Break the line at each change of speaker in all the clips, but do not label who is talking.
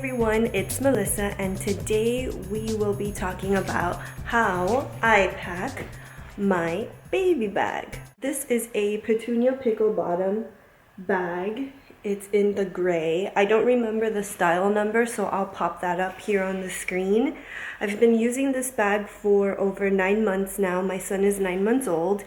everyone, it's Melissa, and today we will be talking about how I pack my baby bag. This is a Petunia Pickle bottom bag. It's in the gray. I don't remember the style number, so I'll pop that up here on the screen. I've been using this bag for over 9 months now. My son is 9 months old,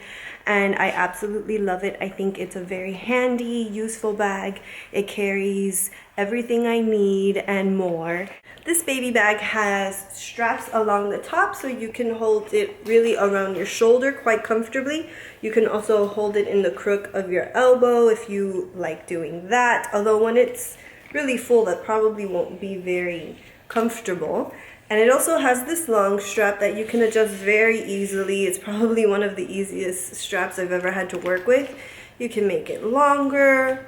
and I absolutely love it. I think it's a very handy, useful bag. It carries everything I need and more. This baby bag has straps along the top, so you can hold it really around your shoulder quite comfortably. You can also hold it in the crook of your elbow if you like doing that, although when it's really full, that probably won't be very comfortable. And it also has this long strap that you can adjust very easily. It's probably one of the easiest straps I've ever had to work with. You can make it longer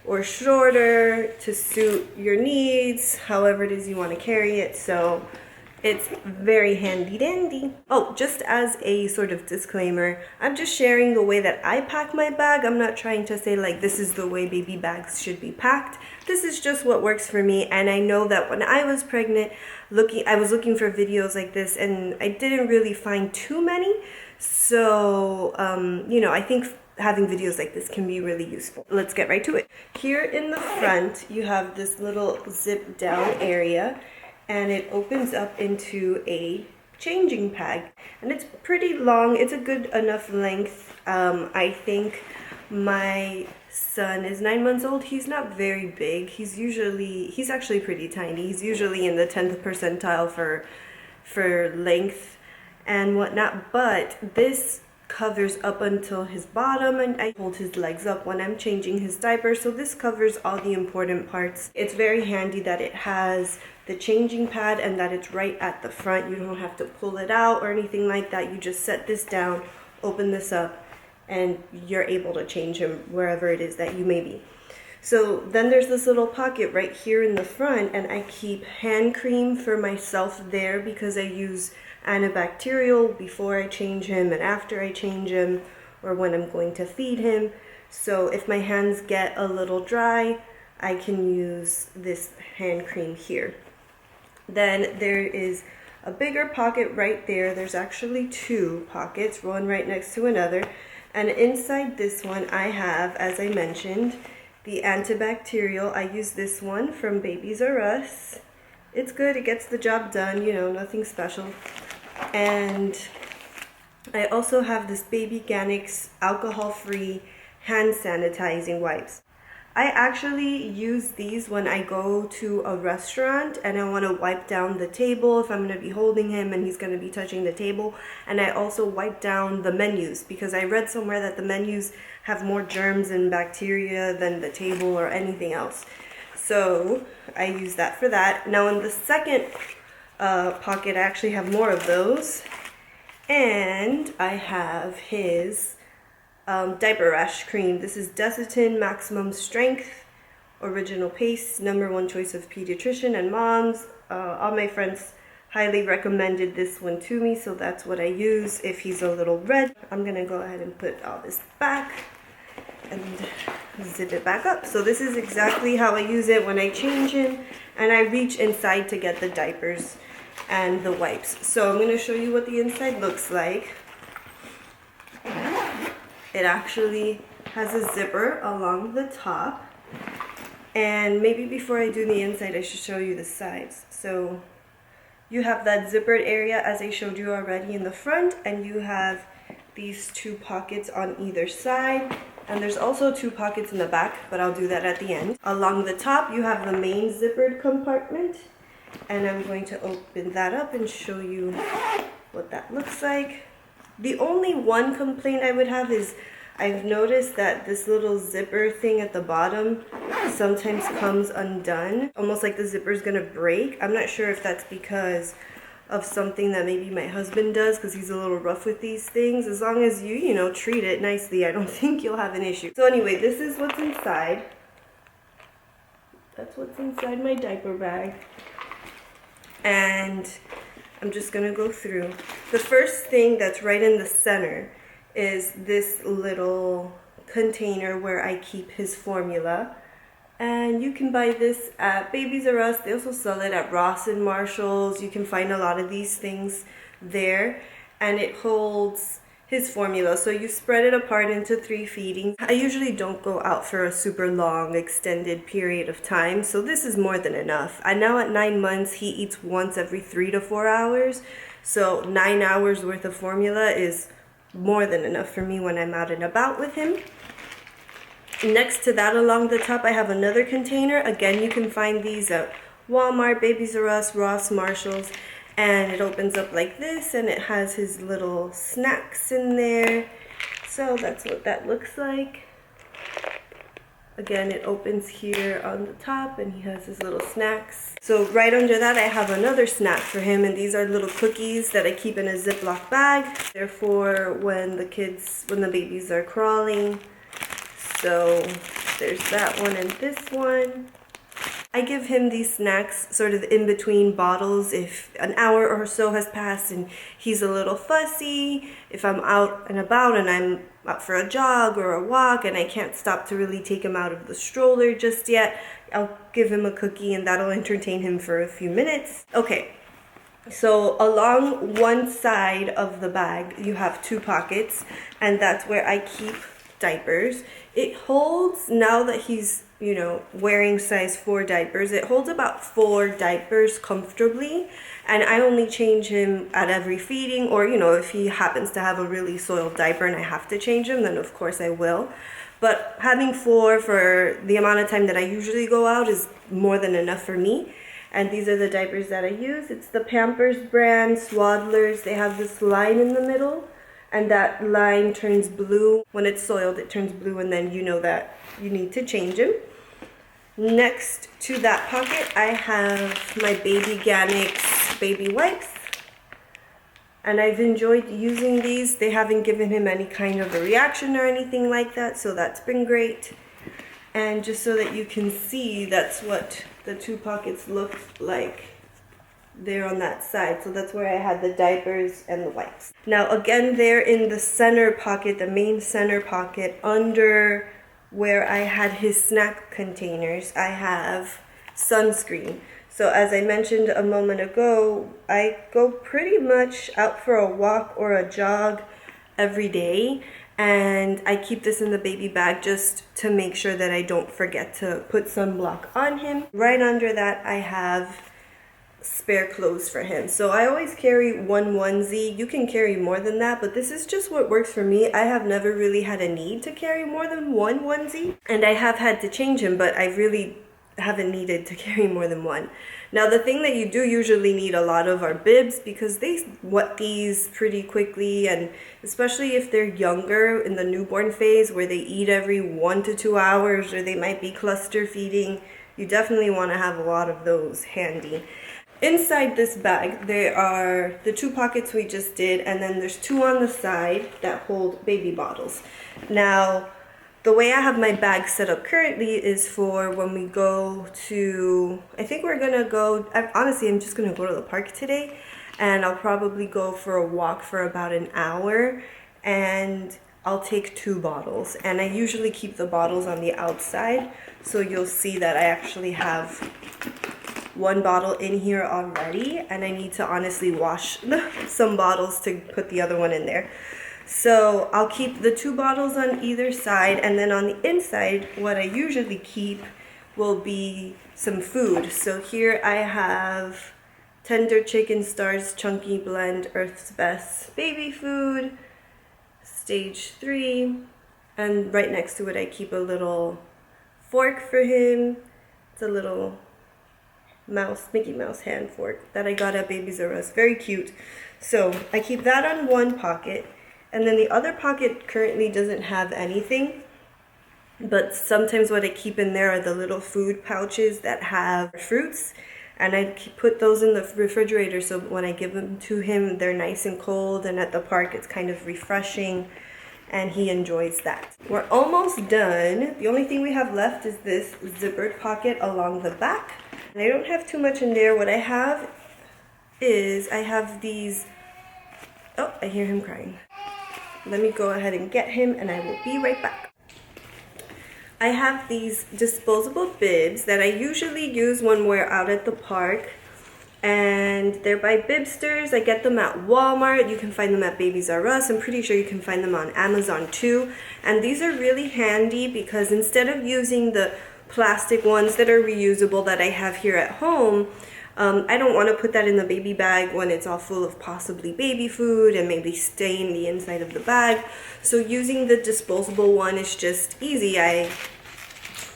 or shorter to suit your needs, however it is you want to carry it. So it's very handy dandy. Oh, just as a sort of disclaimer, I'm just sharing the way that I pack my bag. I'm not trying to say like this is the way baby bags should be packed. This is just what works for me, and I know that when I was pregnant, I was looking for videos like this and I didn't really find too many. So, I think having videos like this can be really useful. Let's get right to it. Here in the front, you have this little zip down area, and it opens up into a changing pad. And it's pretty long. It's a good enough length. I think my son is 9 months old. He's not very big. He's actually pretty tiny. He's usually in the 10th percentile for length and whatnot, but this covers up until his bottom, and I hold his legs up when I'm changing his diaper, so this covers all the important parts. It's very handy that it has the changing pad and that it's right at the front. You don't have to pull it out or anything like that. You just set this down, open this up, and you're able to change him wherever it is that you may be. So then there's this little pocket right here in the front, and I keep hand cream for myself there because I use antibacterial before I change him and after I change him, or when I'm going to feed him. So if my hands get a little dry, I can use this hand cream here. Then there is a bigger pocket right there. There's actually two pockets, one right next to another. And inside this one I have, as I mentioned, the antibacterial. I use this one from Babies R Us. It's good, it gets the job done, nothing special. And I also have this Baby Ganix alcohol-free hand sanitizing wipes. I actually use these when I go to a restaurant and I want to wipe down the table if I'm going to be holding him and he's going to be touching the table. And I also wipe down the menus because I read somewhere that the menus have more germs and bacteria than the table or anything else. So I use that for that. Now in the second pocket, I actually have more of those, and I have his diaper rash cream. This is Desitin Maximum Strength Original Paste, #1 choice of pediatrician and moms. All my friends highly recommended this one to me, so that's what I use if he's a little red. I'm gonna go ahead and put all this back and zip it back up. So this is exactly how I use it when I change him, and I reach inside to get the diapers and the wipes. So I'm going to show you what the inside looks like. It actually has a zipper along the top, and maybe before I do the inside I should show you the sides. So you have that zippered area as I showed you already in the front, and you have these two pockets on either side. And there's also two pockets in the back, but I'll do that at the end. Along the top, you have the main zippered compartment. And I'm going to open that up and show you what that looks like. The only one complaint I would have is I've noticed that this little zipper thing at the bottom sometimes comes undone. Almost like the zipper's gonna break. I'm not sure if that's because of something that maybe my husband does because he's a little rough with these things. As long as you treat it nicely, I don't think you'll have an issue. So anyway, this is what's inside. That's what's inside my diaper bag. And I'm just gonna go through. The first thing that's right in the center is this little container where I keep his formula. And you can buy this at Babies R Us. They also sell it at Ross and Marshalls. You can find a lot of these things there. And it holds his formula. So you spread it apart into 3 feedings. I usually don't go out for a super long extended period of time. So this is more than enough. And now at 9 months, he eats once every 3 to 4 hours. So 9 hours worth of formula is more than enough for me when I'm out and about with him. Next to that, along the top, I have another container. Again, you can find these at Walmart, Babies R Us, Ross, Marshalls. And it opens up like this, and it has his little snacks in there. So that's what that looks like. Again, it opens here on the top, and he has his little snacks. So right under that, I have another snack for him, and these are little cookies that I keep in a Ziploc bag. Therefore, when the babies are crawling. So there's that one and this one. I give him these snacks sort of in between bottles if an hour or so has passed and he's a little fussy. If I'm out and about and I'm out for a jog or a walk and I can't stop to really take him out of the stroller just yet, I'll give him a cookie and that'll entertain him for a few minutes. Okay, so along one side of the bag you have 2 pockets, and that's where I keep diapers. It holds, now that he's wearing size 4 diapers, it holds about 4 diapers comfortably, and I only change him at every feeding, or if he happens to have a really soiled diaper and I have to change him, then of course I will. But having 4 for the amount of time that I usually go out is more than enough for me. And these are the diapers that I use. It's the Pampers brand Swaddlers. They have this line in the middle, and that line turns blue. When it's soiled, it turns blue, and then you know that you need to change him. Next to that pocket, I have my Baby Ganix baby wipes. And I've enjoyed using these. They haven't given him any kind of a reaction or anything like that, so that's been great. And just so that you can see, that's what the 2 pockets look like there on that side. So that's where I had the diapers and the wipes. Now again, there in the center pocket, the main center pocket, under where I had his snack containers, I have sunscreen. So as I mentioned a moment ago, I go pretty much out for a walk or a jog every day, and I keep this in the baby bag just to make sure that I don't forget to put sunblock on him. Right under that, I have spare clothes for him. So I always carry 1 onesie. You can carry more than that, but this is just what works for me. I have never really had a need to carry more than 1 onesie, and I have had to change him, but I really haven't needed to carry more than 1. Now the thing that you do usually need a lot of are bibs, because they wet these pretty quickly, and especially if they're younger in the newborn phase where they eat every 1 to 2 hours, or they might be cluster feeding, you definitely want to have a lot of those handy. Inside this bag, there are the 2 pockets we just did, and then there's 2 on the side that hold baby bottles. Now, the way I have my bag set up currently is for when we go to, I think we're gonna go, honestly, I'm just gonna go to the park today, and I'll probably go for a walk for about an hour, and I'll take 2 bottles. And I usually keep the bottles on the outside, so you'll see that I actually have 1 bottle in here already, and I need to honestly wash some bottles to put the other one in there. So I'll keep the 2 bottles on either side, and then on the inside, what I usually keep will be some food. So here I have Tender Chicken Stars Chunky Blend Earth's Best Baby Food, Stage 3, and right next to it I keep a little fork for him. It's a little Mickey Mouse hand fork that I got at Babies R Us. Very cute. So I keep that on 1 pocket, and then the other pocket currently doesn't have anything, but sometimes what I keep in there are the little food pouches that have fruits, and I put those in the refrigerator so when I give them to him, they're nice and cold, and at the park it's kind of refreshing, and he enjoys that. We're almost done. The only thing we have left is this zippered pocket along the back. And I don't have too much in there. What I have is, I have these, oh, I hear him crying. Let me go ahead and get him, and I will be right back. I have these disposable bibs that I usually use when we're out at the park. And they're by Bibsters. I get them at Walmart. You can find them at Babies R Us. I'm pretty sure you can find them on Amazon too. And these are really handy because instead of using the plastic ones that are reusable that I have here at home, I don't want to put that in the baby bag when it's all full of possibly baby food and maybe stain the inside of the bag. So using the disposable one is just easy. I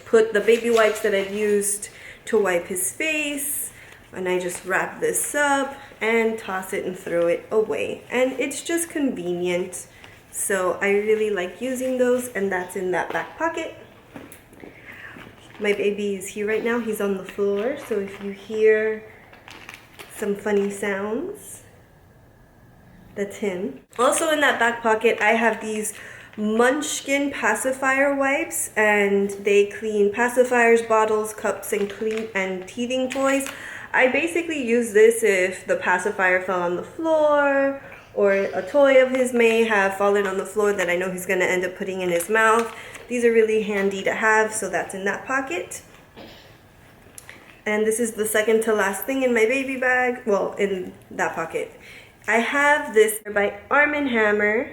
put the baby wipes that I've used to wipe his face, and I just wrap this up and toss it and throw it away. And it's just convenient. So I really like using those, and that's in that back pocket. My baby is here right now. He's on the floor. So if you hear some funny sounds, that's him. Also in that back pocket, I have these Munchkin pacifier wipes, and they clean pacifiers, bottles, cups, and teething toys. I basically use this if the pacifier fell on the floor or a toy of his may have fallen on the floor that I know he's going to end up putting in his mouth. These are really handy to have, so that's in that pocket. And this is the second to last thing in my baby bag, well, in that pocket. I have this by Arm & Hammer,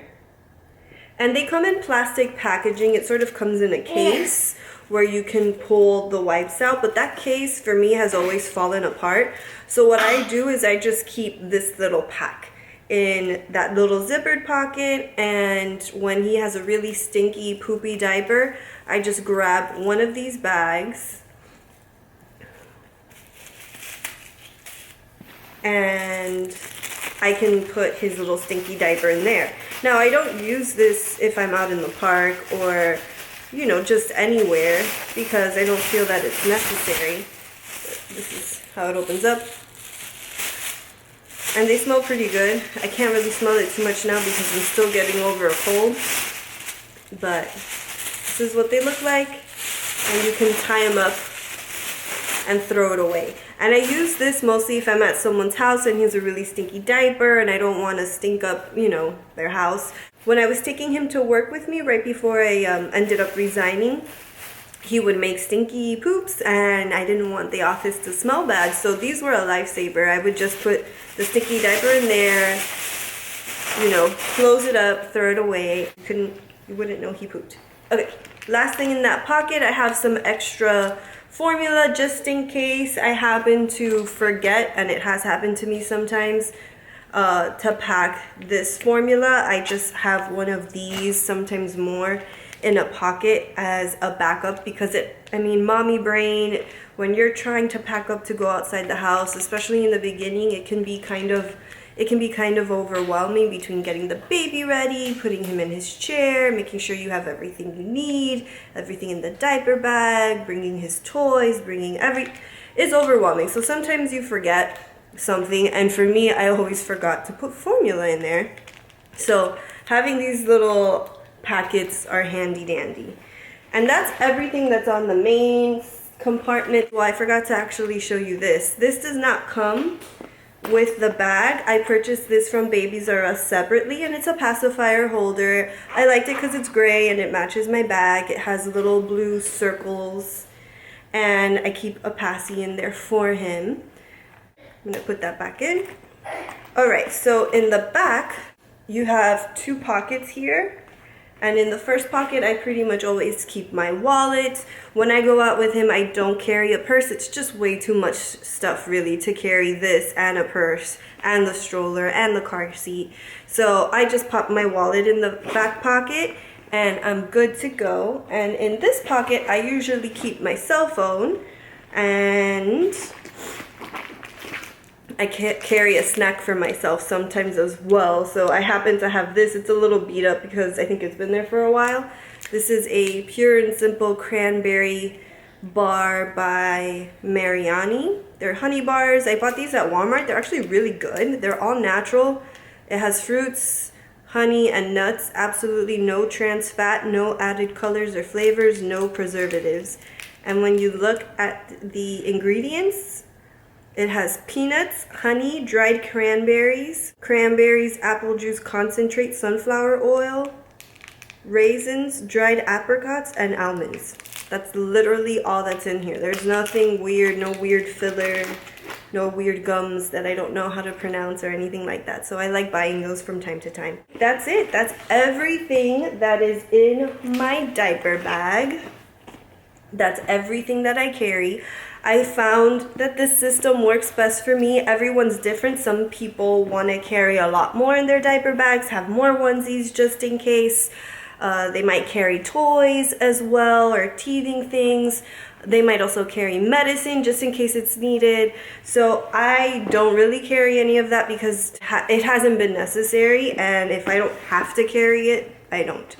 and they come in plastic packaging. It sort of comes in a case where you can pull the wipes out, but that case for me has always fallen apart. So what I do is I just keep this little pack in that little zippered pocket, and when he has a really stinky poopy diaper, I just grab one of these bags and I can put his little stinky diaper in there. Now I don't use this if I'm out in the park or, you know, just anywhere, because I don't feel that it's necessary. This is how it opens up. And they smell pretty good. I can't really smell it too much now because I'm still getting over a cold. But this is what they look like. And you can tie them up and throw it away. And I use this mostly if I'm at someone's house and he has a really stinky diaper and I don't want to stink up, you know, their house. When I was taking him to work with me right before I ended up resigning, he would make stinky poops and I didn't want the office to smell bad. So these were a lifesaver. I would just put the sticky diaper in there, you know, close it up, throw it away. You wouldn't know he pooped. Okay, last thing in that pocket, I have some extra formula just in case I happen to forget, and it has happened to me sometimes, to pack this formula. I just have one of these, sometimes more, in a pocket as a backup because mommy brain, when you're trying to pack up to go outside the house, especially in the beginning, it can be kind of overwhelming between getting the baby ready, putting him in his chair, making sure you have everything you need, everything in the diaper bag, bringing his toys, it's overwhelming. So sometimes you forget something, and for me, I always forgot to put formula in there. So having these little packets are handy dandy. And that's everything that's on the main compartment. Well, I forgot to actually show you this. This does not come with the bag. I purchased this from Babies R Us separately, and it's a pacifier holder. I liked it because it's gray and it matches my bag. It has little blue circles, and I keep a passy in there for him. I'm gonna put that back in. Alright, so in the back you have two pockets here. And in the first pocket, I pretty much always keep my wallet. When I go out with him, I don't carry a purse. It's just way too much stuff, really, to carry this and a purse and the stroller and the car seat. So I just pop my wallet in the back pocket and I'm good to go. And in this pocket, I usually keep my cell phone, and I can't carry a snack for myself sometimes as well. So I happen to have this. It's a little beat up because I think it's been there for a while. This is a Pure and Simple cranberry bar by Mariani. They're honey bars. I bought these at Walmart. They're actually really good. They're all natural. It has fruits, honey, and nuts. Absolutely no trans fat, no added colors or flavors, no preservatives. And when you look at the ingredients, it has peanuts, honey, dried cranberries, apple juice concentrate, sunflower oil, raisins, dried apricots, and almonds. That's literally all that's in here. There's nothing weird, no weird filler, no weird gums that I don't know how to pronounce or anything like that. So I like buying those from time to time. That's it. That's everything that is in my diaper bag. That's everything that I carry. I found that this system works best for me. Everyone's different. Some people want to carry a lot more in their diaper bags, have more onesies just in case. They might carry toys as well, or teething things. They might also carry medicine just in case it's needed. So I don't really carry any of that because it hasn't been necessary, and if I don't have to carry it, I don't.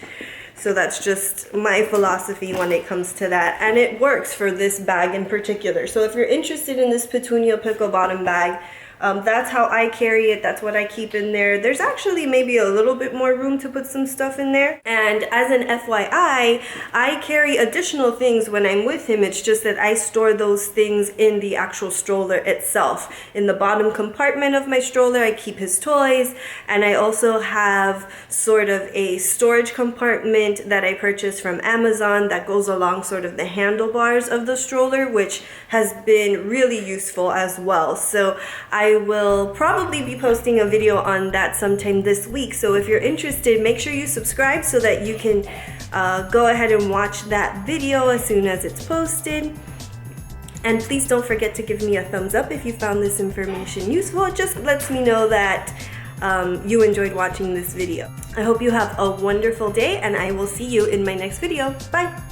So that's just my philosophy when it comes to that, and it works for this bag in particular. So if you're interested in this Petunia Pickle bottom bag, that's how I carry it. That's what I keep in there. There's actually maybe a little bit more room to put some stuff in there. And as an FYI, I carry additional things when I'm with him. It's just that I store those things in the actual stroller itself. In the bottom compartment of my stroller, I keep his toys. And I also have sort of a storage compartment that I purchased from Amazon that goes along sort of the handlebars of the stroller, which has been really useful as well. So I will probably be posting a video on that sometime this week. So if you're interested, make sure you subscribe so that you can go ahead and watch that video as soon as it's posted. And please don't forget to give me a thumbs up if you found this information useful. It just lets me know that you enjoyed watching this video. I hope you have a wonderful day, and I will see you in my next video. Bye!